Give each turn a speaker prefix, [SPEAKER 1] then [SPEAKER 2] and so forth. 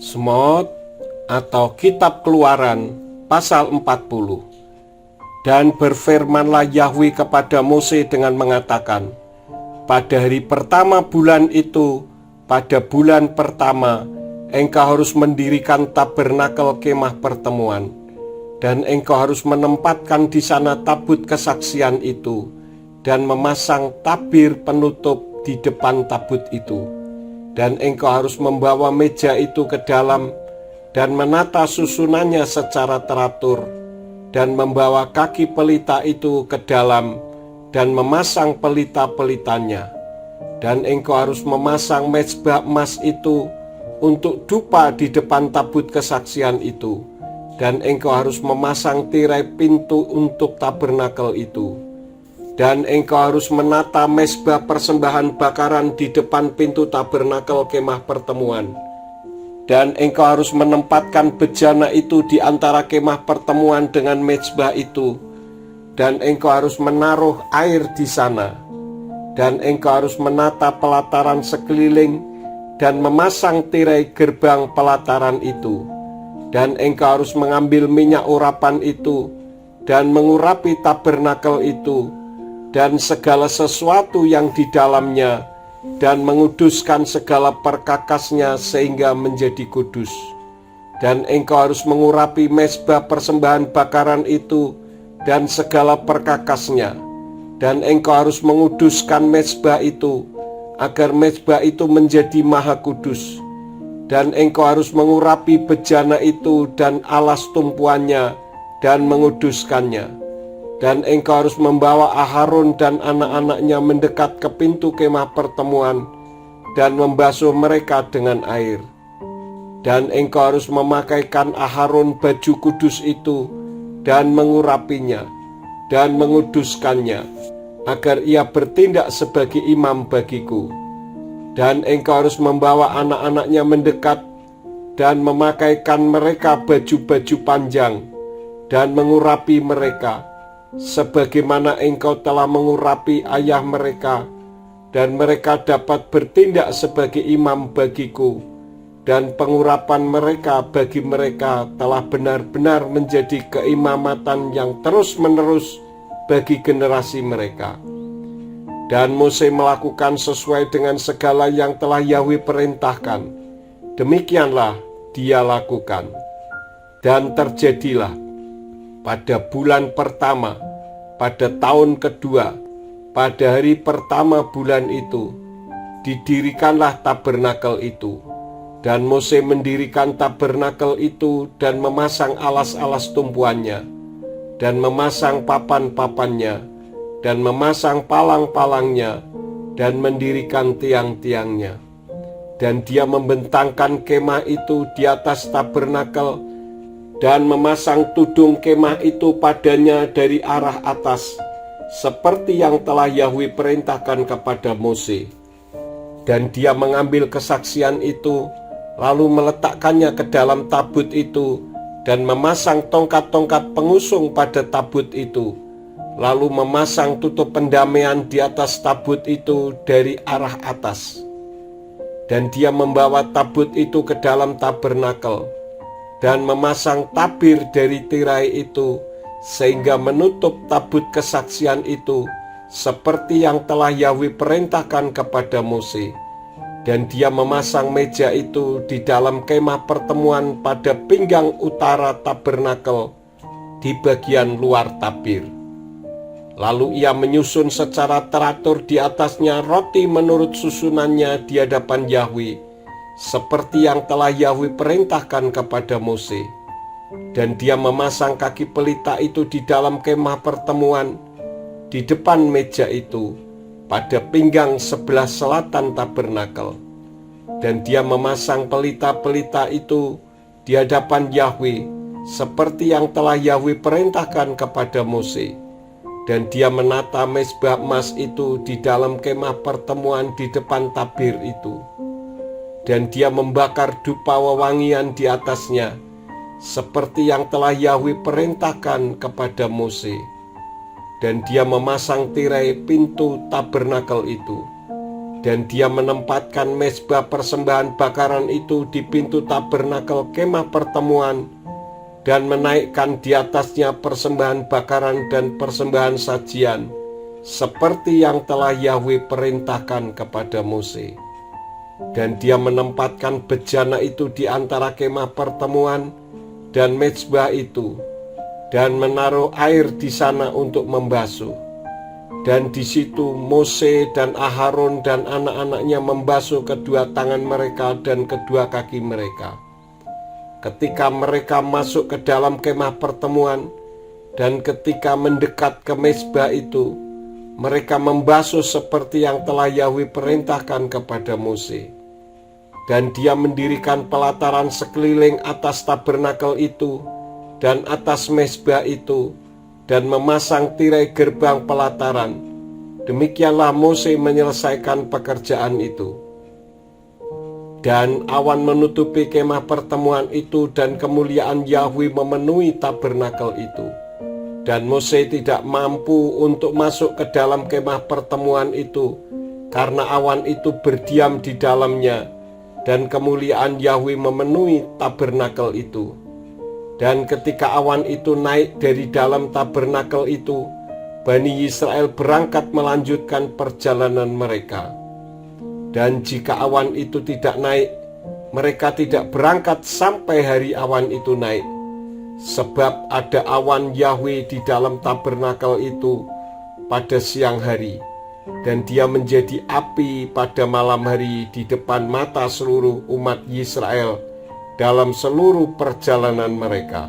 [SPEAKER 1] Semot atau Kitab Keluaran pasal 40. Dan berfirmanlah Yahweh kepada Mose dengan mengatakan, pada hari pertama bulan itu, pada bulan pertama, engkau harus mendirikan tabernakel kemah pertemuan, dan engkau harus menempatkan di sana tabut kesaksian itu, dan memasang tabir penutup di depan tabut itu. Dan engkau harus membawa meja itu ke dalam, dan menata susunannya secara teratur, dan membawa kaki pelita itu ke dalam, dan memasang pelita-pelitanya. Dan engkau harus memasang mezbah emas itu untuk dupa di depan tabut kesaksian itu, dan engkau harus memasang tirai pintu untuk tabernakel itu. Dan engkau harus menata mezbah persembahan bakaran di depan pintu tabernakel kemah pertemuan. Dan engkau harus menempatkan bejana itu di antara kemah pertemuan dengan mezbah itu. Dan engkau harus menaruh air di sana. Dan engkau harus menata pelataran sekeliling dan memasang tirai gerbang pelataran itu. Dan engkau harus mengambil minyak urapan itu dan mengurapi tabernakel itu dan segala sesuatu yang di dalamnya, dan menguduskan segala perkakasnya sehingga menjadi kudus. Dan engkau harus mengurapi mezbah persembahan bakaran itu dan segala perkakasnya. Dan engkau harus menguduskan mezbah itu, agar mezbah itu menjadi maha kudus. Dan engkau harus mengurapi bejana itu dan alas tumpuannya dan menguduskannya. Dan engkau harus membawa Aharon dan anak-anaknya mendekat ke pintu kemah pertemuan dan membasuh mereka dengan air. Dan engkau harus memakaikan Aharon baju kudus itu dan mengurapinya dan menguduskannya, agar ia bertindak sebagai imam bagiku. Dan engkau harus membawa anak-anaknya mendekat dan memakaikan mereka baju-baju panjang dan mengurapi mereka, sebagaimana engkau telah mengurapi ayah mereka, dan mereka dapat bertindak sebagai imam bagiku, dan pengurapan mereka bagi mereka telah benar-benar menjadi keimamatan yang terus-menerus bagi generasi mereka. Dan Mose melakukan sesuai dengan segala yang telah Yahweh perintahkan. Demikianlah dia lakukan. Dan terjadilah pada bulan pertama, pada tahun kedua, pada hari pertama bulan itu, didirikanlah tabernakel itu. Dan Mose mendirikan tabernakel itu dan memasang alas-alas tumpuannya, dan memasang papan-papannya, dan memasang palang-palangnya, dan mendirikan tiang-tiangnya. Dan dia membentangkan kemah itu di atas tabernakel, dan memasang tudung kemah itu padanya dari arah atas, seperti yang telah Yahweh perintahkan kepada Mose. Dan dia mengambil kesaksian itu, lalu meletakkannya ke dalam tabut itu, dan memasang tongkat-tongkat pengusung pada tabut itu, lalu memasang tutup pendamaian di atas tabut itu dari arah atas. Dan dia membawa tabut itu ke dalam tabernakel, dan memasang tabir dari tirai itu, sehingga menutup tabut kesaksian itu, seperti yang telah Yahweh perintahkan kepada Mose. Dan dia memasang meja itu di dalam kemah pertemuan pada pinggang utara tabernakel, di bagian luar tabir. Lalu ia menyusun secara teratur di atasnya roti menurut susunannya di hadapan Yahweh, seperti yang telah Yahweh perintahkan kepada Mose. Dan dia memasang kaki pelita itu di dalam kemah pertemuan, di depan meja itu, pada pinggang sebelah selatan tabernakel. Dan dia memasang pelita-pelita itu di hadapan Yahweh, seperti yang telah Yahweh perintahkan kepada Mose. Dan dia menata mezbah emas itu di dalam kemah pertemuan di depan tabir itu. Dan dia membakar dupa wewangian di atasnya, seperti yang telah Yahweh perintahkan kepada Mose. Dan dia memasang tirai pintu tabernakel itu. Dan dia menempatkan mezbah persembahan bakaran itu di pintu tabernakel kemah pertemuan dan menaikkan di atasnya persembahan bakaran dan persembahan sajian seperti yang telah Yahwe perintahkan kepada Mose. Dan dia menempatkan bejana itu di antara kemah pertemuan dan mezbah itu, dan menaruh air di sana untuk membasuh. Dan di situ Mose dan Aharon dan anak-anaknya membasuh kedua tangan mereka dan kedua kaki mereka. Ketika mereka masuk ke dalam kemah pertemuan dan ketika mendekat ke mezbah itu, mereka membasuh seperti yang telah Yahwe perintahkan kepada Mose. Dan dia mendirikan pelataran sekeliling atas tabernakel itu dan atas mezbah itu, dan memasang tirai gerbang pelataran. Demikianlah Mose menyelesaikan pekerjaan itu. Dan awan menutupi kemah pertemuan itu, dan kemuliaan Yahwe memenuhi tabernakel itu. Dan Mose tidak mampu untuk masuk ke dalam kemah pertemuan itu, karena awan itu berdiam di dalamnya, dan kemuliaan Yahwe memenuhi tabernakel itu. Dan ketika awan itu naik dari dalam tabernakel itu, Bani Israel berangkat melanjutkan perjalanan mereka. Dan jika awan itu tidak naik, mereka tidak berangkat sampai hari awan itu naik. Sebab ada awan Yahwe di dalam tabernakel itu pada siang hari, dan dia menjadi api pada malam hari di depan mata seluruh umat Israel dalam seluruh perjalanan mereka.